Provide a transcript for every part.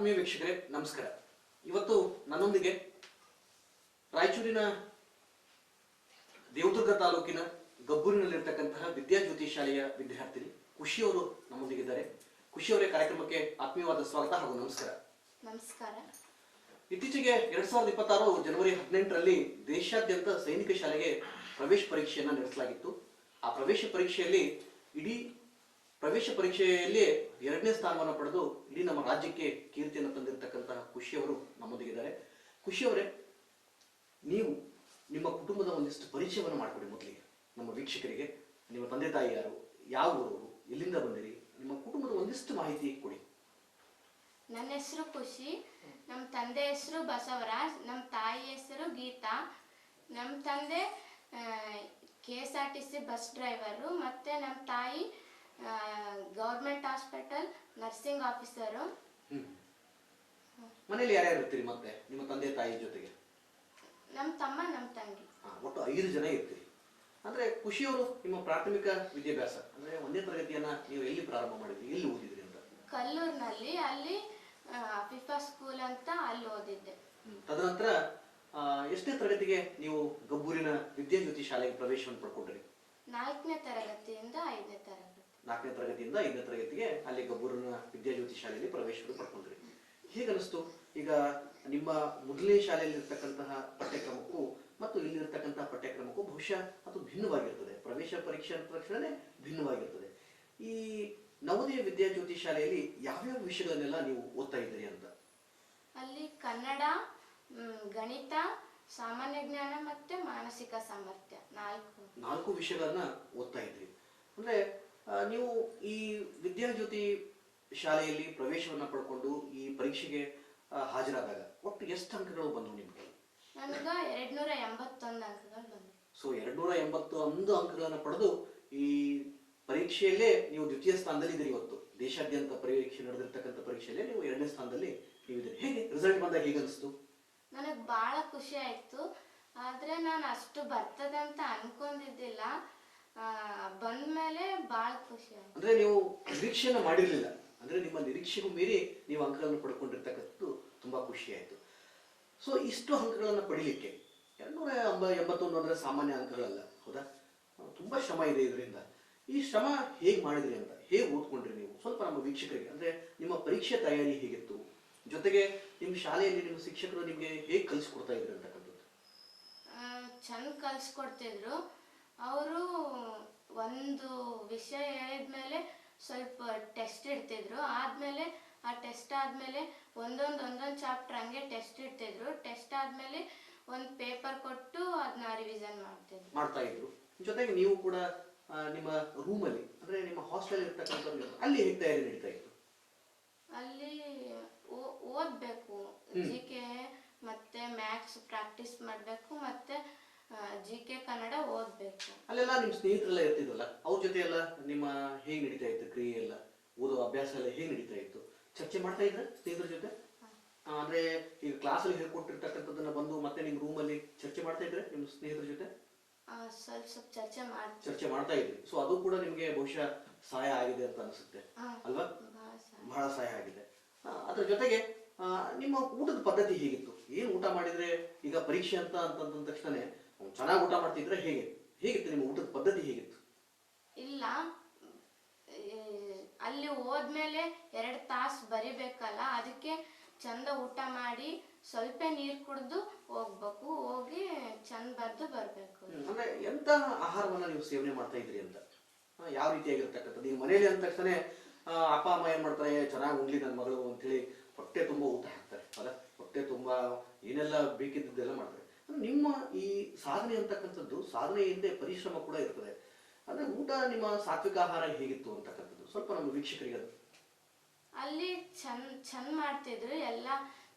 ಆತ್ಮೀಯ ವೀಕ್ಷಕರೇ ನಮಸ್ಕಾರ. ಇವತ್ತು ನನ್ನೊಂದಿಗೆ ರಾಯಚೂರಿನ ದೇವದುರ್ಗ ತಾಲೂಕಿನ ಗಬ್ಬೂರಿನಲ್ಲಿರ್ತಕ್ಕಂತಹ ವಿದ್ಯಾಜ್ಯೋತಿ ಶಾಲೆಯ ವಿದ್ಯಾರ್ಥಿನಿ ಖುಷಿ ಅವರು ನಮ್ಮೊಂದಿಗಿದ್ದಾರೆ. ಖುಷಿ ಅವರೇ, ಕಾರ್ಯಕ್ರಮಕ್ಕೆ ಆತ್ಮೀಯವಾದ ಸ್ವಾಗತ ಹಾಗೂ ನಮಸ್ಕಾರ. ನಮಸ್ಕಾರ. ಇತ್ತೀಚೆಗೆ 2026 ಜನವರಿ 18ರಲ್ಲಿ ದೇಶಾದ್ಯಂತ ಸೈನಿಕ ಶಾಲೆಗೆ ಪ್ರವೇಶ ಪರೀಕ್ಷೆಯನ್ನು ನಡೆಸಲಾಗಿತ್ತು. ಆ ಪ್ರವೇಶ ಪರೀಕ್ಷೆಯಲ್ಲಿ ಪ್ರವೇಶ ಪರೀಕ್ಷೆಯಲ್ಲಿ 2ನೇ ಸ್ಥಾನವನ್ನು ಪಡೆದು ಇಡೀ ನಮ್ಮ ರಾಜ್ಯಕ್ಕೆ ಕೀರ್ತಿಯನ್ನು ತಂದಿರತಕ್ಕಂತಹ ಖುಷಿ ಅವರು ನಮ್ಮೊಂದಿಗಿದ್ದಾರೆ. ಖುಷಿ ಅವರೇ, ನೀವು ನಿಮ್ಮ ಕುಟುಂಬದ ಒಂದಿಷ್ಟು ಪರಿಚಯವನ್ನು ಮಾಡಿಕೊಡಿ ಮೊದಲಿಗೆ ನಮ್ಮ ವೀಕ್ಷಕರಿಗೆ. ನಿಮ್ಮ ತಂದೆ ತಾಯಿ ಯಾರು, ಯಾವ ಊರವರು, ಎಲ್ಲಿಂದ ಬಂದಿರಿ, ನಿಮ್ಮ ಕುಟುಂಬದ ಒಂದಿಷ್ಟು ಮಾಹಿತಿ ಕೊಡಿ. ನನ್ನ ಹೆಸರು ಖುಷಿ, ನಮ್ಮ ತಂದೆ ಹೆಸರು ಬಸವರಾಜ್, ನಮ್ಮ ತಾಯಿ ಹೆಸರು ಗೀತಾ. ನಮ್ಮ ತಂದೆ KSRTC ಬಸ್ ಡ್ರೈವರು, ಮತ್ತು ನಮ್ಮ ತಾಯಿ ಗೌರ್ಮೆಂಟ್ ಹಾಸ್ಪಿಟಲ್ ನರ್ಸಿಂಗ್ ಆಫೀಸರು. ಮನೇಲಿ ಯಾರ್ಯಾರು ಇರ್ತೀರಿ ಮತ್ತೆ ನಿಮ್ಮ ತಂದೆ ತಾಯಿ ಜೊತೆಗೆ? ನಮ್ಮ ತಮ್ಮ, ನಮ್ಮ ತಂಗಿ. ಒಟ್ಟು 5 ಜನ ಇರ್ತೀರಿ. ಅಂದ್ರೆ ಖುಷಿಯವರು ನಿಮ್ಮ ಪ್ರಾಥಮಿಕ ವಿದ್ಯಾಭ್ಯಾಸ ಅಂದ್ರೆ 1ನೇ ತರಗತಿಯನ್ನ ನೀವು ಎಲ್ಲಿ ಪ್ರಾರಂಭ ಮಾಡಿದ್ರಿ, ಎಲ್ಲಿ ಓದಿದ್ರಿ ಅಂತ? ಕಲ್ಲೂರಿನಲ್ಲಿ, ಅಲ್ಲಿ ಫಿಫಾ ಸ್ಕೂಲ್ ಅಂತ ಅಲ್ಲಿ ಓದಿದ್ದೆ. ತದನಂತರ ಎಷ್ಟನೇ ತರಗತಿಗೆ ನೀವು ಗಬ್ಬೂರಿನ ವಿದ್ಯಾಜ್ಯೋತಿ ಶಾಲೆಗೆ ಪ್ರವೇಶವನ್ನು ಪಡ್ಕೊಂಡ್ರಿ? 4ನೇ ತರಗತಿಯಿಂದ 5ನೇ ತರಗತಿ. 4ನೇ ತರಗತಿಯಿಂದ 5ನೇ ತರಗತಿಗೆ ಅಲ್ಲಿ ಗಬ್ಬೂರಿನ ವಿದ್ಯಾಜ್ಯೋತಿ ಶಾಲೆಯಲ್ಲಿ ಪ್ರವೇಶವನ್ನು ಪಡ್ಕೊಂಡ್ರಿ. ಹೇಗನಿಸ್ತು? ಈಗ ನಿಮ್ಮ ಮೊದಲನೇ ಶಾಲೆಯಲ್ಲಿ ಇರ್ತಕ್ಕಂತಹ ಪಠ್ಯಕ್ರಮಕ್ಕೂ ಮತ್ತು ಇಲ್ಲಿರ್ತಕ್ಕಂತಹ ಪಠ್ಯಕ್ರಮಕ್ಕೂ ಬಹುಶಃ ಅದು ಭಿನ್ನವಾಗಿರ್ತದೆ. ಪ್ರವೇಶ ಪರೀಕ್ಷೆ ಅಂತ ತಕ್ಷಣನೇ ಭಿನ್ನವಾಗಿರ್ತದೆ. ಈ ನವೋದಯ ವಿದ್ಯಾಜ್ಯೋತಿ ಶಾಲೆಯಲ್ಲಿ ಯಾವ್ಯಾವ ವಿಷಯಗಳನ್ನೆಲ್ಲ ನೀವು ಓದ್ತಾ ಇದ್ದೀರಿ ಅಂತ? ಅಲ್ಲಿ ಕನ್ನಡ, ಗಣಿತ, ಸಾಮಾನ್ಯ ಜ್ಞಾನ ಮತ್ತೆ ಮಾನಸಿಕ ಸಾಮರ್ಥ್ಯ, 4 ವಿಷಯಗಳನ್ನ ಓದ್ತಾ ಇದ್ರಿ. ಅಂದ್ರೆ ನೀವು ಈ ವಿದ್ಯಾಜ್ಯೋತಿ ಶಾಲೆಯಲ್ಲಿ ಪ್ರವೇಶವನ್ನ ಪಡ್ಕೊಂಡು ಈ ಪರೀಕ್ಷೆಗೆ ಹಾಜರಾದಾಗ ಒಟ್ಟು ಎಷ್ಟು ಅಂಕಗಳು ಬಂದವು ನಿಮ್ಗೆ? ನನಗ 281 ಅಂಕಗಳು ಬಂದವು. ಸೊ 281 ಅಂಕಗಳನ್ನ ಪಡೆದು ಈ ಪರೀಕ್ಷೆಯಲ್ಲೇ ನೀವು ದ್ವಿತೀಯ ಸ್ಥಾನದಲ್ಲಿ ಇದ್ದೀರಿ. ಇವತ್ತು ದೇಶಾದ್ಯಂತ ಪರೀಕ್ಷೆ ನಡೆದಿರ್ತಕ್ಕಂಥ ಪರೀಕ್ಷೆಯಲ್ಲೇ ನೀವು 2ನೇ ಸ್ಥಾನದಲ್ಲಿ ನೀವಿದ್ದೀರಿ. ಹೇಗೆ ರಿಸಲ್ಟ್ ಬಂದಾಗ ಹೇಗೆ ಅನಿಸ್ತು? ನನಗೆ ಬಹಳ ಖುಷಿ ಆಯ್ತು. ಆದ್ರೆ ನಾನು ಅಷ್ಟು ಬರ್ತದೆ ಅಂತ ಅನ್ಕೊಂಡಿದ್ದಿಲ್ಲ. ಬಂದ್ಮೇಲೆ ಬಹಳ ಖುಷಿ ಆಯ್ತು. ಅಂದ್ರೆ ನೀವು ನಿರೀಕ್ಷೆನ ಮಾಡಿರ್ಲಿಲ್ಲ, ಅಂದ್ರೆ ನಿಮ್ಮ ನಿರೀಕ್ಷೆಗೂ ಮೀರಿ ನೀವು ಅಂಕಗಳನ್ನು ಪಡ್ಕೊಂಡಿರ್ತಕ್ಕಂಥದ್ದು ತುಂಬಾ ಖುಷಿ ಆಯ್ತು. ಸೊ ಇಷ್ಟು ಅಂಕಗಳನ್ನು ಪಡಿಲಿಕ್ಕೆ 281 ಅಂದ್ರೆ ಸಾಮಾನ್ಯ ಅಂಕಗಳಲ್ಲ, ಹೌದಾ? ತುಂಬಾ ಶ್ರಮ ಇದೆ ಇದರಿಂದ. ಈ ಶ್ರಮ ಹೇಗೆ ಮಾಡಿದ್ರಿ ಅಂತ, ಹೇಗೆ ಓದ್ಕೊಂಡ್ರಿ ನೀವು? ಸ್ವಲ್ಪ ನಮ್ಮ ವೀಕ್ಷಕರಿಗೆ, ಅಂದ್ರೆ ನಿಮ್ಮ ಪರೀಕ್ಷೆ ತಯಾರಿ ಹೇಗಿತ್ತು, ಜೊತೆಗೆ ನಿಮ್ಮ ಶಾಲೆಯಲ್ಲಿ ನಿಮ್ಮ ಶಿಕ್ಷಕರು ನಿಮ್ಗೆ ಹೇಗೆ ಕಲಿಸ್ಕೊಡ್ತಾ ಇದ್ರು ಅಂತಕ್ಕಂಥದ್ದು? ಚಂದ ಕಲಿಸ್ಕೊಡ್ತಿದ್ರು. ಅವರು ಒಂದು ವಿಷಯ ಹೇಳಿದ್ಮೇಲೆ ಸ್ವಲ್ಪ ಟೆಸ್ಟ್ ಇಡ್ತಿದ್ರು. ಆದ್ಮೇಲೆ ಆ ಟೆಸ್ಟ್ ಆದ್ಮೇಲೆ ಒಂದೊಂದು ಚಾಪ್ಟರ್ ಹಂಗೆ ಟೆಸ್ಟ್ ಇಡ್ತಿದ್ರು. ಟೆಸ್ಟ್ ಆದ್ಮೇಲೆ ಒಂದು ಪೇಪರ್ ಕೊಟ್ಟು ಅದನ್ನ ರಿವಿಷನ್ ಮಾಡ್ತಾ ಇದ್ರು. ಜೊತೆಗೆ ನೀವು ಕೂಡ ನಿಮ್ಮ ರೂಮಲ್ಲಿ, ಅಂದ್ರೆ ನಿಮ್ಮ ಹಾಸ್ಟೆಲ್ ಇರ್ತಕ್ಕಂಥ ಅಲ್ಲಿ ಹೇಗೆ ತಯಾರಿ ನಡೀತಾ ಇತ್ತು? ಅಲ್ಲಿ ಓದ್ಬೇಕು, GK ಮತ್ತೆ ಮ್ಯಾಥ್ಸ್ ಪ್ರಾಕ್ಟೀಸ್ ಮಾಡ್ಬೇಕು, ಮತ್ತೆ GK ಕನ್ನಡ ಓದ್ಬೇಕು. ಅಲ್ಲೆಲ್ಲ ನಿಮ್ ಸ್ನೇಹಿತರೆಲ್ಲ ಇರ್ತಿದ್ರಲ್ಲ, ಅವ್ರ ಜೊತೆ ಎಲ್ಲ ನಿಮ್ಮ ಹೇಗೆ ನಡೀತಾ ಇತ್ತು ಕ್ರಿಯೆ ಎಲ್ಲ, ಓದೋ ಅಭ್ಯಾಸ ಎಲ್ಲ ಹೇಗೆ ನಡೀತಾ ಇತ್ತು? ಚರ್ಚೆ ಮಾಡ್ತಾ ಇದ್ರ ಸ್ನೇಹಿತರ ಜೊತೆ? ಅಂದ್ರೆ ಈಗ ಕ್ಲಾಸ್ ಅಲ್ಲಿ ಹೇಳ್ಕೊಟ್ಟಿರ್ತಕ್ಕಂಥದ್ದನ್ನ ಬಂದು ಮತ್ತೆ ನಿಮ್ ರೂಮ್ ಅಲ್ಲಿ ಚರ್ಚೆ ಮಾಡ್ತಾ ಇದ್ರೆ ನಿಮ್ಮ ಸ್ನೇಹಿತರ ಜೊತೆ? ಸ್ವಲ್ಪ ಚರ್ಚೆ ಮಾಡ್ತಾ ಇದ್ರಿ. ಸೊ ಅದು ಕೂಡ ನಿಮ್ಗೆ ಬಹುಶಃ ಸಹಾಯ ಆಗಿದೆ ಅಂತ ಅನ್ಸುತ್ತೆ ಅಲ್ವಾ? ಬಹಳ ಸಹಾಯ ಆಗಿದೆ. ಅದ್ರ ಜೊತೆಗೆ ನಿಮ್ಮ ಊಟದ ಪದ್ಧತಿ ಹೇಗಿತ್ತು? ಏನ್ ಊಟ ಮಾಡಿದ್ರೆ, ಈಗ ಪರೀಕ್ಷೆ ಅಂತಂದ ತಕ್ಷಣ ಚೆನ್ನಾಗಿ ಊಟ ಮಾಡ್ತಿದ್ರೆ ಹೇಗಿತ್ತು ನಿಮ್ಮ ಊಟದ ಪದ್ಧತಿ ಹೇಗಿತ್ತು? ಇಲ್ಲ, ಅಲ್ಲಿ ಹೋದ್ಮೇಲೆ 2 ತಾಸು ಬರಿಬೇಕಲ್ಲ, ಅದಕ್ಕೆ ಚಂದ ಊಟ ಮಾಡಿ ಸ್ವಲ್ಪ ನೀರು ಕುಡಿದು ಹೋಗ್ಬೇಕು. ಹೋಗಿ ಚಂದ ಬರ್ದು ಬರ್ಬೇಕು. ಅಂದ್ರೆ ಎಂತ ಆಹಾರವನ್ನ ನೀವು ಸೇವನೆ ಮಾಡ್ತಾ ಇದ್ರಿ ಅಂತ, ಯಾವ ರೀತಿಯಾಗಿರ್ತಕ್ಕಂಥದ್ದು? ಈಗ ಮನೇಲಿ ಅಂದ ತಕ್ಷಣ ಅಪ್ಪ ಅಮ್ಮ ಏನ್ ಮಾಡ್ತಾರೆ, ಚೆನ್ನಾಗಿ ಉಣ್ಲಿ ನನ್ನ ಮಗಳು ಅಂತೇಳಿ ಹೊಟ್ಟೆ ತುಂಬಾ ಊಟ ಹಾಕ್ತಾರೆ ಅಲ್ಲ, ಹೊಟ್ಟೆ ತುಂಬಾ ಏನೆಲ್ಲ ಬೇಕಿದ್ದೆಲ್ಲ ಮಾಡ್ತಾರೆ. ನಿಮ್ಮ ಈ ಸಾಧನೆ ಅಂತಕ್ಕಂಥದ್ದು, ಸಾಧನೆ ಹಿಂದೆ ಪರಿಶ್ರಮ ಕೂಡ ಇರ್ತದೆ. ಅಂದ್ರೆ ಊಟ, ನಿಮ್ಮ ಸಾತ್ವಿಕ ಆಹಾರ ಹೇಗಿತ್ತು ಅಂತಕ್ಕಂಥದ್ದು ಸ್ವಲ್ಪ ನಮ್ಮ ವೀಕ್ಷಕರಿಗೆ ಅದು. ಅಲ್ಲಿ ಚಂದ ಮಾಡ್ತಿದ್ರು, ಎಲ್ಲ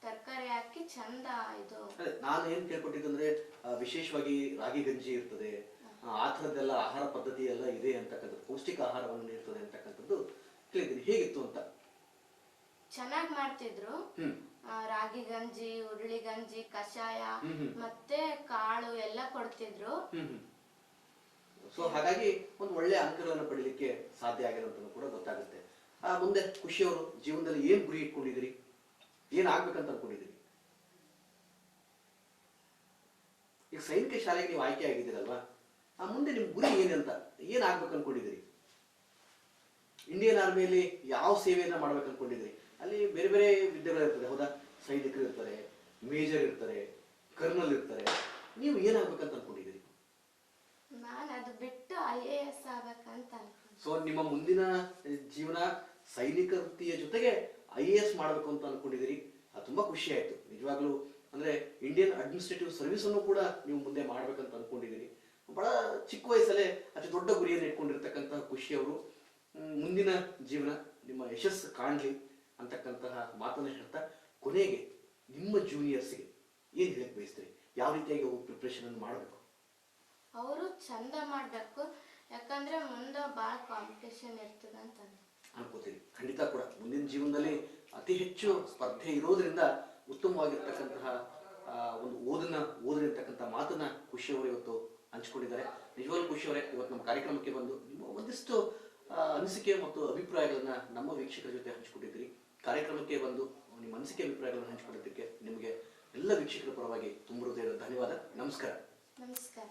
ತರಕಾರಿ ಹಾಕಿ ಚಂದ. ಇದು ನಾನು ಏನ್ ಕೇಳ್ಕೊಟ್ಟಿದ್ದಂದ್ರೆ ವಿಶೇಷವಾಗಿ ರಾಗಿ ಗಂಜಿ ಇರ್ತದೆ, ಆ ಥರದ್ದೆಲ್ಲ ಆಹಾರ ಪದ್ಧತಿ ಎಲ್ಲ ಇದೆ ಅಂತಕ್ಕಂಥದ್ದು, ಪೌಷ್ಟಿಕ ಆಹಾರವನ್ನು ನೀಡ್ತದೆ ಅಂತಕ್ಕಂಥದ್ದು ಕೇಳಿದ್ದೀನಿ. ಹೇಗಿತ್ತು ಅಂತ? ಚೆನ್ನಾಗಿ ಮಾಡ್ತಿದ್ರು. ರಾಗಿ ಗಂಜಿ, ಉರುಳಿ ಗಂಜಿ, ಕಷಾಯ ಮತ್ತೆ ಕಾಳು ಎಲ್ಲ ಕೊಡ್ತಿದ್ರು. ಸೊ ಹಾಗಾಗಿ ಒಂದು ಒಳ್ಳೆ ಅಂಕಗಳನ್ನು ಪಡಿಲಿಕ್ಕೆ ಸಾಧ್ಯ ಆಗಿದೆ ಅಂತ ಕೂಡ ಗೊತ್ತಾಗುತ್ತೆ. ಮುಂದೆ ಖುಷಿಯವರು ಜೀವನದಲ್ಲಿ ಏನ್ ಗುರಿ ಇಟ್ಕೊಂಡಿದ್ದೀರಿ? ಏನಾಗ್ಬೇಕಂತ ಅನ್ಕೊಂಡಿದ್ದೀರಿ? ಈಗ ಸೈನಿಕ ಶಾಲೆಗೆ ನೀವು ಆಯ್ಕೆ ಆಗಿದ್ದೀರಲ್ವಾ, ಆ ಮುಂದೆ ನಿಮ್ ಗುರಿ ಏನಂತ, ಏನಾಗ್ಬೇಕು ಅನ್ಕೊಂಡಿದ್ದೀರಿ? ಇಂಡಿಯನ್ ಆರ್ಮಿಯಲ್ಲಿ ಯಾವ ಸೇವೆಯನ್ನ ಮಾಡ್ಬೇಕು ಅನ್ಕೊಂಡಿದ್ದೀರಿ? ಅಲ್ಲಿ ಬೇರೆ ಬೇರೆ ವಿದ್ಯೆಗಳು ಇರ್ತದೆ ಹೌದಾ, ಸೈನಿಕರು ಇರ್ತಾರೆ, ಮೇಜರ್ ಇರ್ತಾರೆ, ಕರ್ನಲ್ ಇರ್ತಾರೆ. ನೀವು ಏನಾಗ್ಬೇಕಂತ ಅನ್ಕೊಂಡಿದ್ದೀರಿ? ನಾನು ಅದು ಬಿಟ್ಟು IAS ಆಗ್ಬೇಕಂತ ಅನ್ಕೊಂಡೆ. ಸೊ ನಿಮ್ಮ ಮುಂದಿನ ಜೀವನ ಸೈನಿಕ ವೃತ್ತಿಯ ಜೊತೆಗೆ IAS ಮಾಡಬೇಕು ಅಂತ ಅನ್ಕೊಂಡಿದ್ದೀರಿ. ಅದು ತುಂಬಾ ಖುಷಿ ಆಯ್ತು ನಿಜವಾಗ್ಲೂ. ಅಂದ್ರೆ ಇಂಡಿಯನ್ ಅಡ್ಮಿನಿಸ್ಟ್ರೇಟಿವ್ ಸರ್ವಿಸ್ ಅನ್ನು ಕೂಡ ನೀವು ಮುಂದೆ ಮಾಡ್ಬೇಕಂತ ಅನ್ಕೊಂಡಿದ್ದೀರಿ. ಬಹಳ ಚಿಕ್ಕ ವಯಸ್ಸಲ್ಲೇ ಅತಿ ದೊಡ್ಡ ಗುರಿಯನ್ನು ಇಟ್ಕೊಂಡಿರ್ತಕ್ಕಂತಹ ಖುಷಿ ಅವರು. ಮುಂದಿನ ಜೀವನ ನಿಮ್ಮ ಯಶಸ್ಸು ಕಾಣಲಿ ಅಂತಕ್ಕಂತಹ ಮಾತನ್ನು ಹೇಳ್ತಾ, ಕೊನೆಗೆ ನಿಮ್ಮ ಜೂನಿಯರ್ಸ್ಗೆ ಏನ್ ಹೇಳಕ್ ಬಯಸ್ತೀರಿ? ಯಾವ ರೀತಿಯಾಗಿ ಅವರು ಪ್ರಿಪ್ರೇಷನ್ ಅನ್ನು ಮಾಡಬೇಕು? ಅವರು ಚಂದ ಮಾಡಬೇಕು, ಯಾಕಂದ್ರೆ ಮುಂದೆ ಭಾಳ ಕಾಂಪಿಟೇಷನ್ ಇರ್ತದೆ ಅಂತ ಅನ್ಕೋತೀವಿ. ಖಂಡಿತ ಕೂಡ ಮುಂದಿನ ಜೀವನದಲ್ಲಿ ಅತಿ ಹೆಚ್ಚು ಸ್ಪರ್ಧೆ ಇರೋದ್ರಿಂದ ಉತ್ತಮವಾಗಿರ್ತಕ್ಕಂತಹ ಒಂದು ಓದಿರ್ತಕ್ಕಂಥ ಮಾತನ್ನ ಖುಷಿಯವರು ಇವತ್ತು ಹಂಚಿಕೊಂಡಿದ್ದಾರೆ. ನಿಜವಾಗ್ಲೂ ಖುಷಿಯವರೇ, ಇವತ್ತು ನಮ್ಮ ಕಾರ್ಯಕ್ರಮಕ್ಕೆ ಬಂದು ನಿಮ್ಮ ಒಂದಿಷ್ಟು ಅನಿಸಿಕೆ ಮತ್ತು ಅಭಿಪ್ರಾಯಗಳನ್ನ ನಮ್ಮ ವೀಕ್ಷಕರ ಜೊತೆ ಹಂಚಿಕೊಂಡಿದ್ದೀರಿ. ಕಾರ್ಯಕ್ರಮಕ್ಕೆ ಬಂದು ನಿಮ್ಮ ಅನಿಸಿಕೆ ಅಭಿಪ್ರಾಯಗಳನ್ನು ಹಂಚಿಕೊಂಡಿದ್ದಕ್ಕೆ ನಿಮಗೆ ಎಲ್ಲ ವೀಕ್ಷಕರ ಪರವಾಗಿ ತುಂಬ ಹೃದಯದ ಧನ್ಯವಾದ. ನಮಸ್ಕಾರ. ನಮಸ್ಕಾರ.